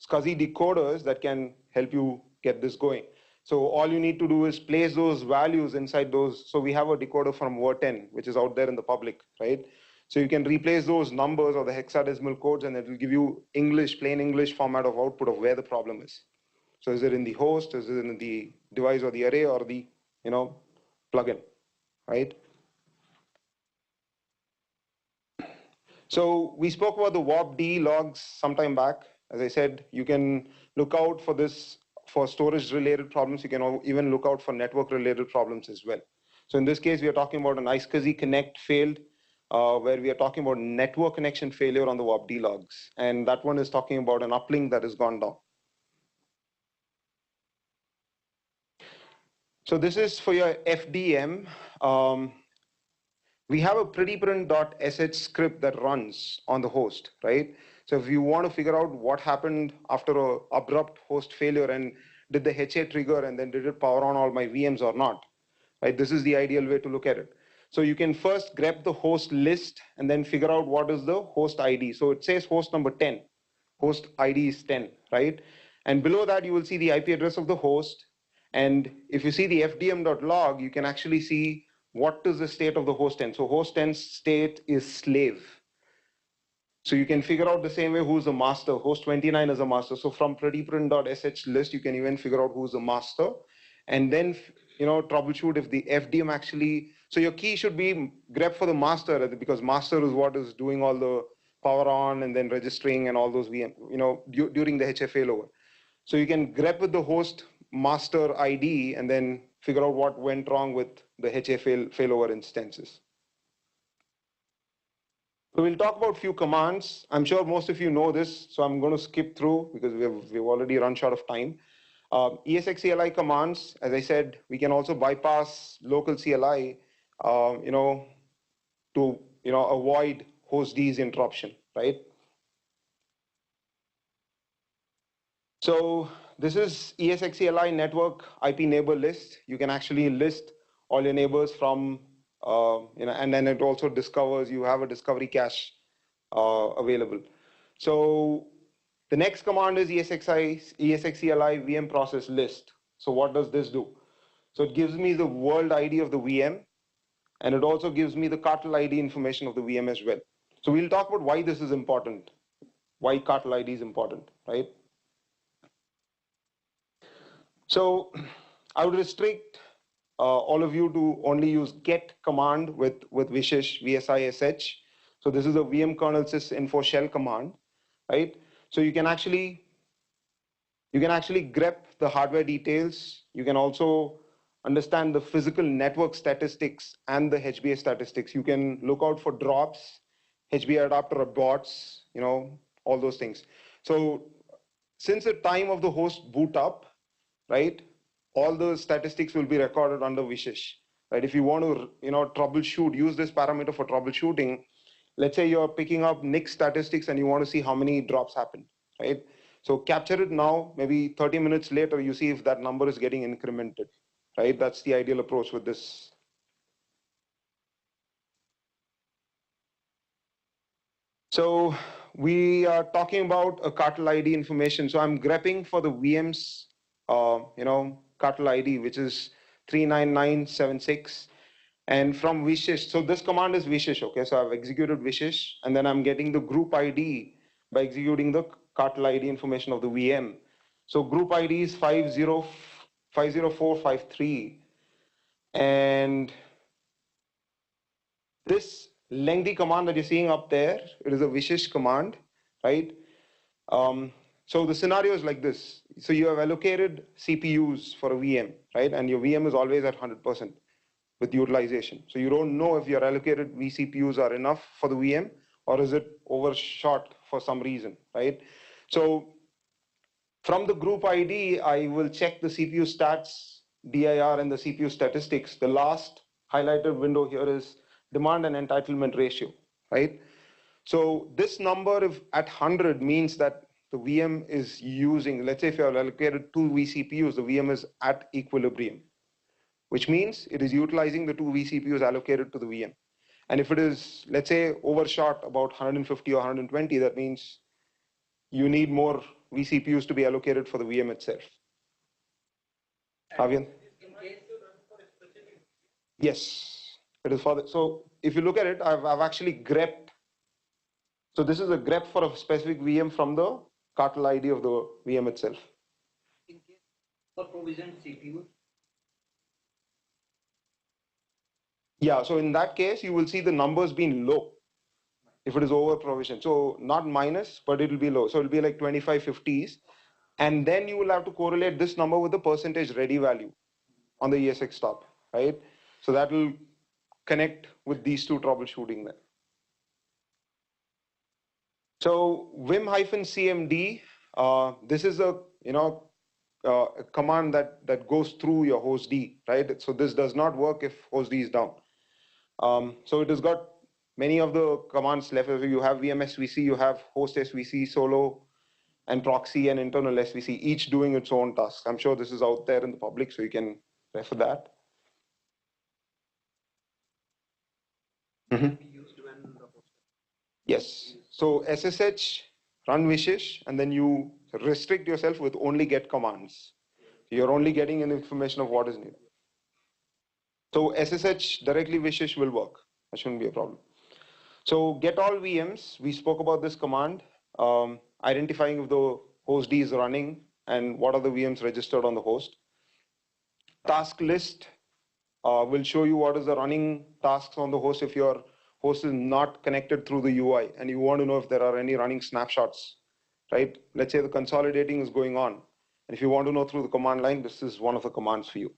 SCSI decoders that can help you get this going. So all you need to do is place those values inside those. So we have a decoder from VRA, which is out there in the public, right? So you can replace those numbers or the hexadecimal codes, and it will give you English, plain English format of output of where the problem is. So is it in the host, is it in the device or the array or the plugin, right? So we spoke about the warpd logs sometime back. As I said, you can look out for this for storage related problems. You can even look out for network related problems as well. So in this case, we are talking about an iSCSI connect failed, where we are talking about network connection failure on the warpd logs. And that one is talking about an uplink that has gone down. So this is for your FDM. We have a prettyprint.sh script that runs on the host, right? So if you want to figure out what happened after a abrupt host failure and did the HA trigger and then did it power on all my VMs or not, right? This is the ideal way to look at it. So you can first grab the host list and then figure out what is the host ID. So it says host number 10, host ID is 10, right? And below that, you will see the IP address of the host. And if you see the fdm.log, you can actually see what is the state of the host 10. So host 10's state is slave. So you can figure out the same way who's the master. Host 29 is a master. So from prettyprint.sh list, you can even figure out who's the master. And then troubleshoot if the FDM actually, so your key should be grep for the master, because master is what is doing all the power on and then registering and all those VM, during the HA failover. So you can grep with the host master ID and then figure out what went wrong with the HA failover instances. So we'll talk about a few commands. I'm sure most of you know this, so I'm going to skip through because we've already run short of time. ESXi commands, as I said, we can also bypass local CLI, to avoid host D's interruption, right? So this is ESXi network IP neighbor list. You can actually list all your neighbors from, and then it also discovers, you have a discovery cache available. So The next command is ESXi VM process list. So what does this do? So it gives me the world ID of the VM, and it also gives me the cartel ID information of the VM as well. So we'll talk about why this is important, why cartel ID is important, right? So I would restrict all of you to only use get command with vishish, vsish. So this is a vmkernel Sysinfo Shell command, right? So you can actually grep the hardware details. You can also understand the physical network statistics and the HBA statistics. You can look out for drops, HBA adapter bots, all those things. So since the time of the host boot up, right, all the statistics will be recorded under vishish, right? If you want to, troubleshoot, use this parameter for troubleshooting. Let's say you're picking up NIC statistics and you want to see how many drops happen, right? So capture it now, maybe 30 minutes later, you see if that number is getting incremented, right? That's the ideal approach with this. So we are talking about a cartel ID information. So I'm grepping for the VM's, cartel ID, which is 39976. And from vishish, so this command is vishish, okay? So I've executed vishish, and then I'm getting the group ID by executing the cartel ID information of the VM. So group ID is 50453. And this lengthy command that you're seeing up there, it is a vishish command, right? So the scenario is like this. So you have allocated CPUs for a VM, right? And your VM is always at 100% with utilization. So you don't know if your allocated vCPUs are enough for the VM or is it overshot for some reason, right? So from the group ID, I will check the CPU stats, DIR, and the CPU statistics. The last highlighted window here is demand and entitlement ratio, right? So this number if at 100 means that the VM is using, let's say if you have allocated 2 vCPUs, the VM is at equilibrium, which means it is utilizing the 2 vCPUs allocated to the VM. And if it is, let's say, overshot about 150 or 120, that means you need more vCPUs to be allocated for the VM itself. Avian? Yes, it is for the, so if you look at it, I've actually grepped. So this is a grep for a specific VM from the cartel ID of the VM itself. In case for provisioned CPU. Yeah, so in that case, you will see the numbers being low if it is over provision. So not minus, but it will be low. So it will be like 2550s. And then you will have to correlate this number with the percentage ready value on the ESX stop, right? So that will connect with these two troubleshooting then. So vim-cmd, this is a a command that goes through your host D, right? So this does not work if host D is down. So it has got many of the commands left. You have VMSVC, you have host SVC, solo, and proxy and internal SVC, each doing its own task. I'm sure this is out there in the public, so you can refer that. Yes. So SSH, run vishish, and then you restrict yourself with only get commands. You're only getting an information of what is needed. So SSH directly vishish will work. That shouldn't be a problem. So get all VMs, we spoke about this command, identifying if the host D is running and what are the VMs registered on the host. Task list will show you what is the running tasks on the host if your host is not connected through the UI and you want to know if there are any running snapshots, right? Let's say the consolidating is going on. And if you want to know through the command line, this is one of the commands for you.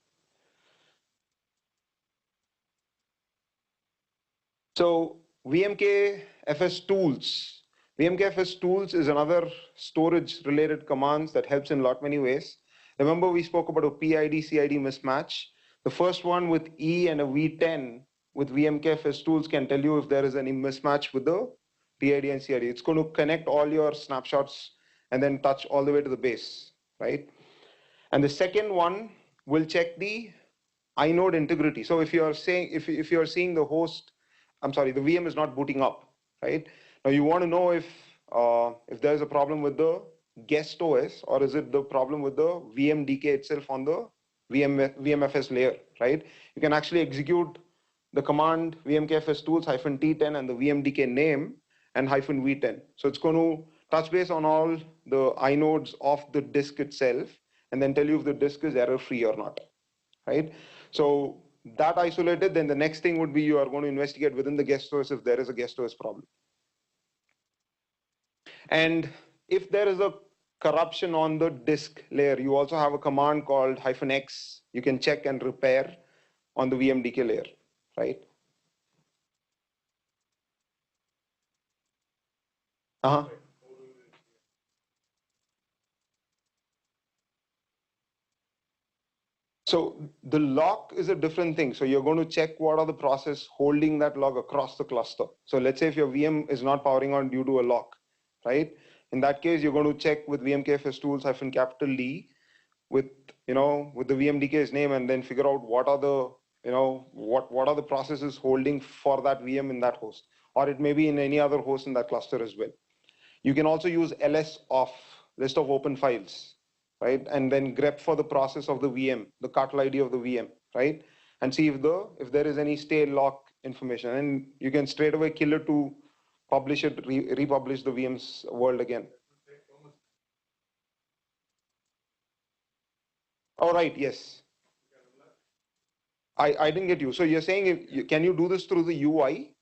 So VMKFS tools. VMKFS tools is another storage related commands that helps in many ways. Remember we spoke about a PID CID mismatch. The first one with E and a V10 with VMKFS tools can tell you if there is any mismatch with the PID and CID. It's going to connect all your snapshots and then touch all the way to the base, right? And the second one will check the inode integrity. So if you are saying, if you are seeing the host, I'm sorry, the VM is not booting up, right? Now you want to know if there's a problem with the guest OS, or is it the problem with the VMDK itself on the VMFS layer, right? You can actually execute the command vmkfs tools -t10 and the VMDK name and -v10. So it's going to touch base on all the inodes of the disk itself and then tell you if the disk is error free or not, right? So that isolated, then the next thing would be you are going to investigate within the guest OS if there is a guest OS problem. And if there is a corruption on the disk layer, you also have a command called -x. You can check and repair on the VMDK layer, right? So the lock is a different thing. So you're going to check what are the process holding that log across the cluster. So let's say if your VM is not powering on due to a lock, right? In that case, you're going to check with vmkfs tools -D with with the VMDK's name and then figure out what are the what are the processes holding for that VM in that host, or it may be in any other host in that cluster as well. You can also use ls-off, list of open files, right? And then grep for the process of the VM, the cartel ID of the VM, right? And see if there is any stale lock information, and you can straight away kill it to publish it, republish the VM's world again. All right, yes. I didn't get you. So you're saying, can you do this through the UI?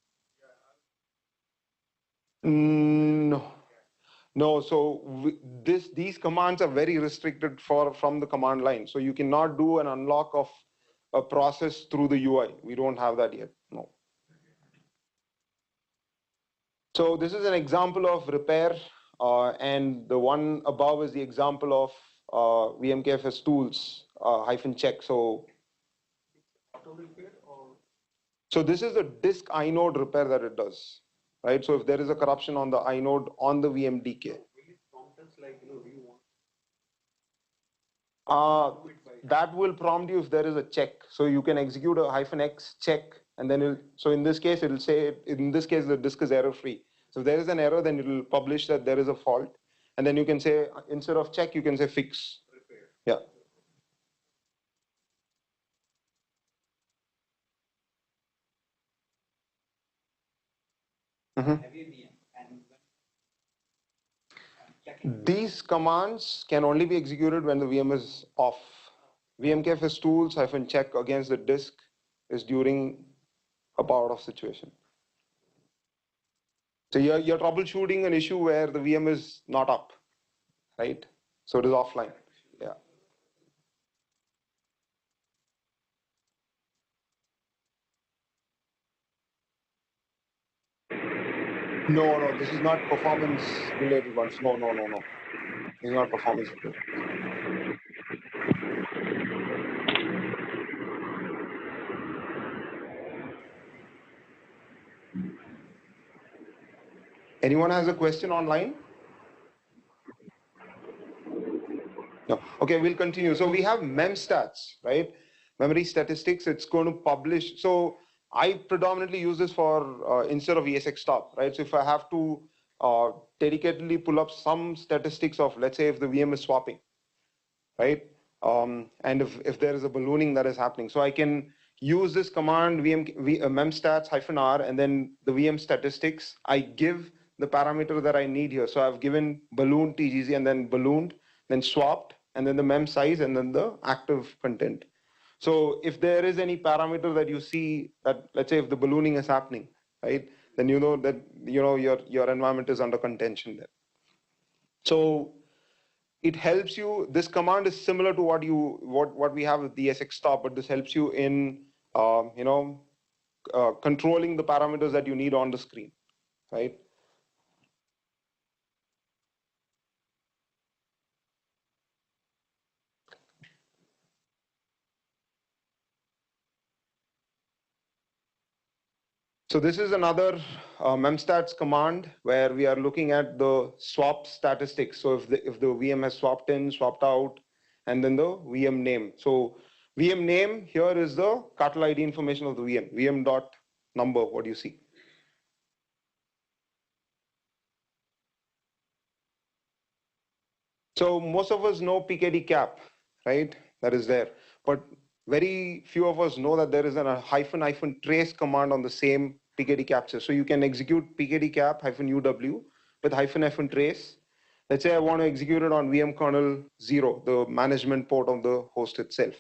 No. No, so these commands are very restricted from the command line. So you cannot do an unlock of a process through the UI. We don't have that yet, no. So this is an example of repair, and the one above is the example of vmkfs tools -check. So this is the disk inode repair that it does, right? So if there is a corruption on the inode on the VMDK. That will prompt you if there is a check. So you can execute a -x check, and then so in this case, it'll say, in this case, the disk is error free. So if there is an error, then it will publish that there is a fault. And then you can say, instead of check, you can say fix. Repair. Yeah. These commands can only be executed when the VM is off. vmkfs tools -check against the disk is during a power off situation. So you're troubleshooting an issue where the VM is not up, right? So it is offline. Yeah. No, this is not performance related ones. No. This is not performance related. Anyone has a question online? No. Okay, we'll continue. So we have memstats, right? Memory statistics. It's going to publish. So I predominantly use this for instead of ESXtop, right? So if I have to dedicatedly pull up some statistics of, let's say, if the VM is swapping, right? And if there is a ballooning that is happening, so I can use this command memstats -r and then the VM statistics. I give the parameter that I need here. So I've given balloon TGZ and then ballooned, then swapped, and then the mem size, and then the active content. So if there is any parameter that you see that, let's say if the ballooning is happening, right, then you know that your environment is under contention there. So it helps you. This command is similar to what we have with the ESXtop, but this helps you in controlling the parameters that you need on the screen, right? So this is another memstats command where we are looking at the swap statistics. So if the VM has swapped in, swapped out, and then the VM name. So VM name here is the cartel ID information of the VM. VM dot number. What do you see? So most of us know pkdcap, right? That is there. But very few of us know that there is a hyphen trace command on the same pkd capture. So you can execute pkdcap-uw with hyphen trace. Let's say I want to execute it on vmkernel 0, the management port of the host itself.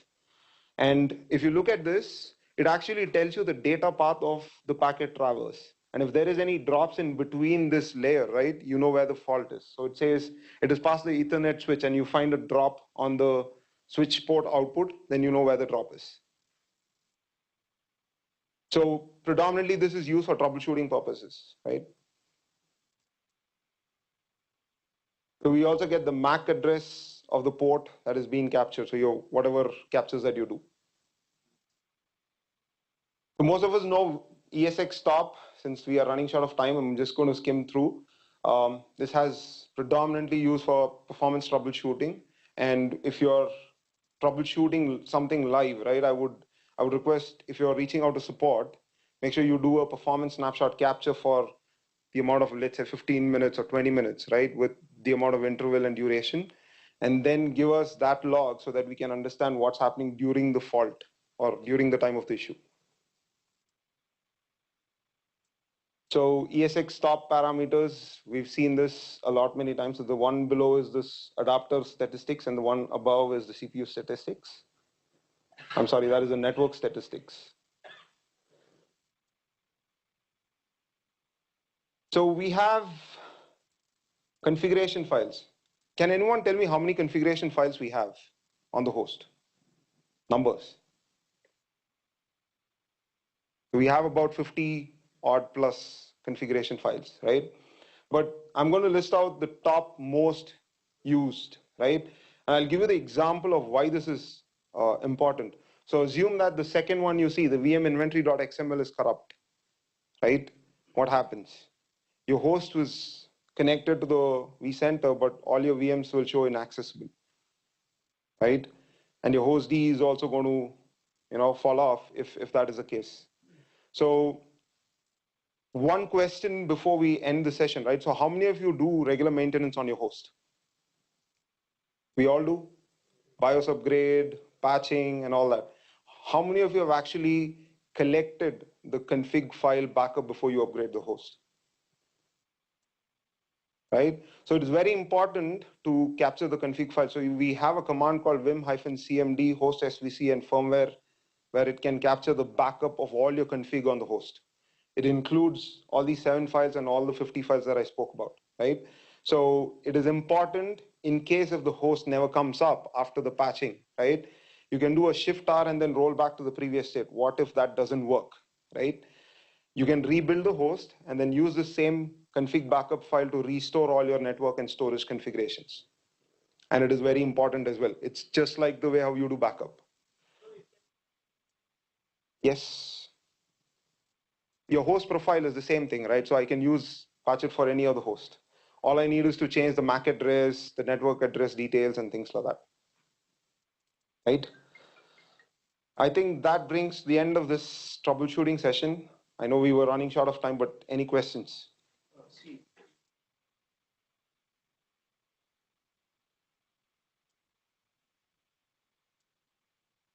And if you look at this, it actually tells you the data path of the packet traverse. And if there is any drops in between this layer, right, you know where the fault is. So it says it is past the Ethernet switch and you find a drop on the switch port output, then you know where the drop is. So predominantly this is used for troubleshooting purposes, right? So we also get the MAC address of the port that is being captured. So your whatever captures that you do. So most of us know ESX stop. Since we are running short of time, I'm just going to skim through. This has predominantly used for performance troubleshooting. And if you're troubleshooting something live, right, I would request, if you're reaching out to support, make sure you do a performance snapshot capture for the amount of, let's say, 15 minutes or 20 minutes, right, with the amount of interval and duration, and then give us that log so that we can understand what's happening during the fault or during the time of the issue. So ESX stop parameters, we've seen this a lot many times. So the one below is this adapter statistics and the one above is the CPU statistics. I'm sorry, that is the network statistics. So we have configuration files. Can anyone tell me how many configuration files we have on the host? Numbers. We have about 50 odd plus configuration files, right? But I'm going to list out the top most used, right? And I'll give you the example of why this is important. So assume that the second one you see, the vminventory.xml is corrupt, right? What happens? Your host was connected to the vCenter, but all your VMs will show inaccessible, right? And your host D is also going to, fall off if that is the case. So one question before we end the session, right? So how many of you do regular maintenance on your host? We all do. BIOS upgrade, patching, and all that. How many of you have actually collected the config file backup before you upgrade the host? Right? So it is very important to capture the config file. So we have a command called vim-cmd host svc and firmware, where it can capture the backup of all your config on the host. It includes all these 7 files and all the 50 files that I spoke about, right? So it is important in case if the host never comes up after the patching, right? You can do a shift R and then roll back to the previous state. What if that doesn't work, right? You can rebuild the host and then use the same config backup file to restore all your network and storage configurations. And it is very important as well. It's just like the way how you do backup. Yes. Your host profile is the same thing, right? So I can patch it for any other host. All I need is to change the MAC address, the network address details, and things like that, right? I think that brings the end of this troubleshooting session. I know we were running short of time, but any questions?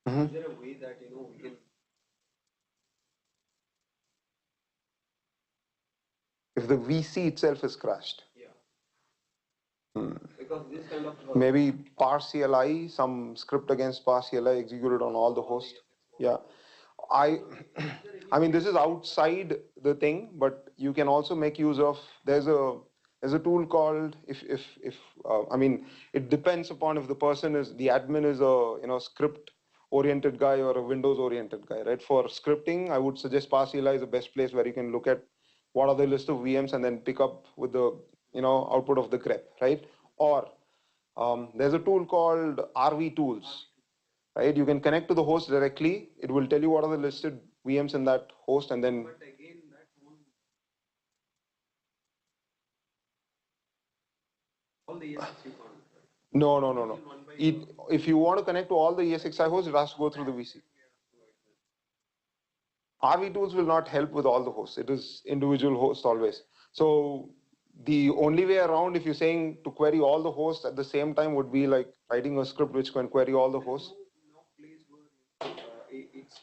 Is there a way that we can, if the VC itself is crashed? Yeah. Because this kind of maybe parse CLI, some script against parse CLI executed on all the hosts. Yeah. I mean, this is outside the thing, but you can also make use of, there's a tool called, I mean, it depends upon if the person is, the admin is a, script oriented guy or a Windows oriented guy, right? For scripting, I would suggest parse CLI is the best place where you can look at what are the list of VMs and then pick up with the, output of the grep, right? Or there's a tool called RV tools, right? You can connect to the host directly. It will tell you what are the listed VMs in that host, and then. But again, that won't. All the ESXi you can't. No. If you want to connect to all the ESXi hosts, it has to go through the VC. RV tools will not help with all the hosts. It is individual hosts always. So The only way around, if you're saying to query all the hosts at the same time, would be like writing a script which can query all the hosts. It's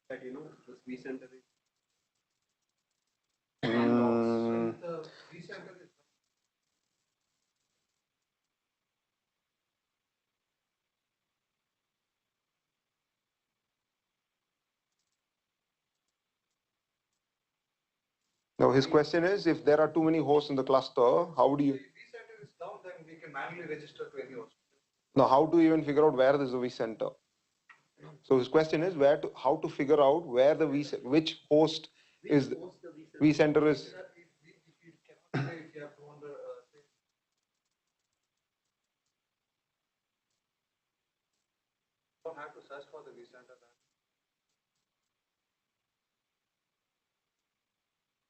that, you know, this vCenter is. The vCenter is. Now his question is, if there are too many hosts in the cluster, how do you? If vCenter is down, then we can manually register to any host. Now, how to even figure out where is the vCenter? So his question is how to figure out where the which host is the vCenter is. If you cannot say if you have 200, say. You don't have to search for the vCenter.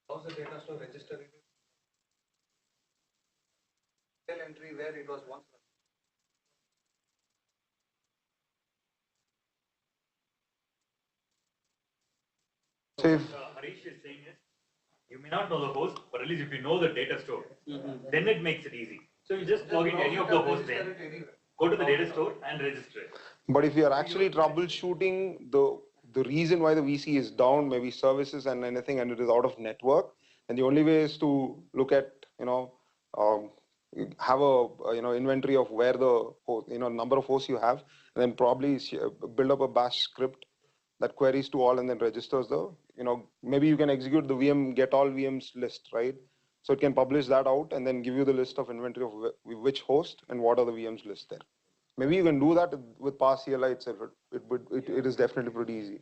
How's the data store registering it? Entry where it was once. So if Harish is saying is, you may not know the host, but at least if you know the data store, then it makes it easy. So you just log into any of the hosts there, go to the data store and register it. But if you are actually troubleshooting the reason why the VC is down, maybe services and anything, and it is out of network, and the only way is to look at, have a inventory of where the host, number of hosts you have, and then probably build up a bash script that queries to all and then registers the, maybe you can execute the VM get all VMs list, right? So it can publish that out and then give you the list of inventory of which host and what are the VMs list there. Maybe you can do that with pass CLI itself. It is definitely pretty easy.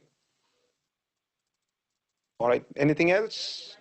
All right. Anything else?